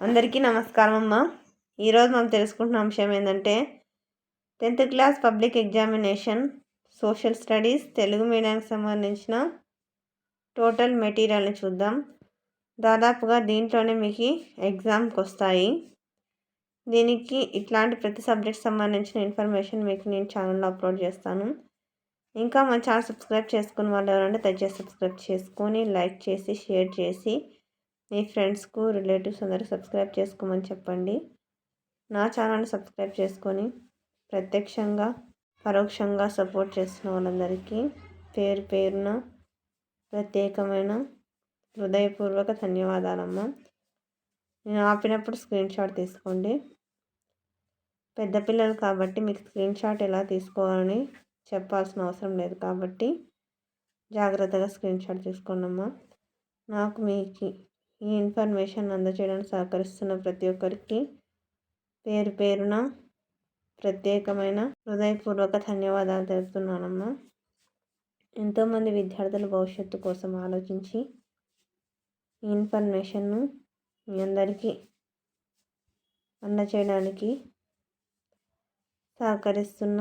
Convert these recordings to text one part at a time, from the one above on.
అందరికీ నమస్కారం అమ్మ. ఈరోజు మనం తెలుసుకుంటున్న అంశం ఏంటంటే 10th class public examination social studies Telugu మీడియానికి సంబంధించిన టోటల్ మెటీరియల్ని చూద్దాం. దాదాపుగా దీంట్లోనే మీకు ఎగ్జామ్కి వస్తాయి. దీనికి ఇట్లాంటి ప్రతి సబ్జెక్ట్ సంబంధించిన ఇన్ఫర్మేషన్ మీకు నేను ఛానల్లో అప్లోడ్ చేస్తాను. ఇంకా మన ఛానల్ సబ్స్క్రైబ్ చేసుకున్న వాళ్ళు ఎవరంటే దయచేసి సబ్స్క్రైబ్ చేసుకొని లైక్ చేసి షేర్ చేసి మీ ఫ్రెండ్స్కు రిలేటివ్స్ అందరికి సబ్స్క్రైబ్ చేసుకోమని చెప్పండి. నా ఛానల్ని సబ్స్క్రైబ్ చేసుకొని ప్రత్యక్షంగా పరోక్షంగా సపోర్ట్ చేస్తున్న వాళ్ళందరికీ పేరు పేరున ప్రత్యేకమైన హృదయపూర్వక ధన్యవాదాలమ్మ. నేను ఆపినప్పుడు స్క్రీన్ షాట్ తీసుకోండి. పెద్ద పిల్లలు కాబట్టి మీకు స్క్రీన్ షాట్ ఎలా తీసుకోవాలని చెప్పాల్సిన అవసరం లేదు కాబట్టి జాగ్రత్తగా స్క్రీన్ షాట్ తీసుకోండి అమ్మ. నాకు మీకు ఈ ఇన్ఫర్మేషన్ అందజేయడానికి సహకరిస్తున్న ప్రతి ఒక్కరికి పేరు పేరున ప్రత్యేకమైన హృదయపూర్వక ధన్యవాదాలు తెలుపుతున్నానమ్మా. ఎంతోమంది విద్యార్థుల భవిష్యత్తు కోసం ఆలోచించి ఈ ఇన్ఫర్మేషన్ను మీ అందరికీ అందజేయడానికి సహకరిస్తున్న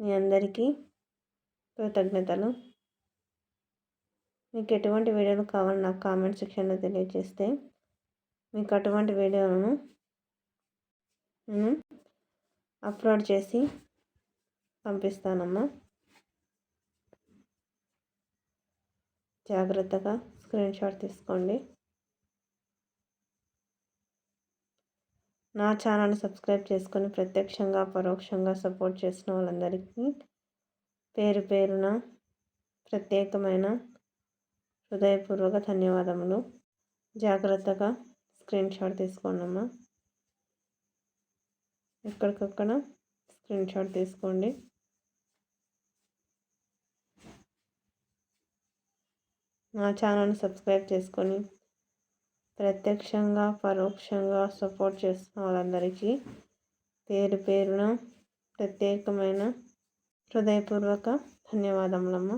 మీ అందరికీ కృతజ్ఞతలు. మీకు ఎటువంటి వీడియోలు కావాలో నాకు కామెంట్ సెక్షన్లో తెలియజేస్తే మీకు అటువంటి వీడియోలను నేను అప్లోడ్ చేసి పంపిస్తానమ్మా. జాగ్రత్తగా స్క్రీన్ షాట్ తీసుకోండి. నా ఛానల్ని సబ్స్క్రైబ్ చేసుకొని ప్రత్యక్షంగా పరోక్షంగా సపోర్ట్ చేసిన వాళ్ళందరికీ పేరు పేరున ప్రత్యేకమైన హృదయపూర్వక ధన్యవాదములు. జాగ్రత్తగా స్క్రీన్ షాట్ తీసుకోండి అమ్మా. ఎక్కడికక్కడ స్క్రీన్ షాట్ తీసుకోండి. నా ఛానల్ని సబ్స్క్రైబ్ చేసుకొని ప్రత్యక్షంగా పరోక్షంగా సపోర్ట్ చేస్తున్న వాళ్ళందరికీ పేరు పేరున ప్రత్యేకమైన హృదయపూర్వక ధన్యవాదములమ్మ.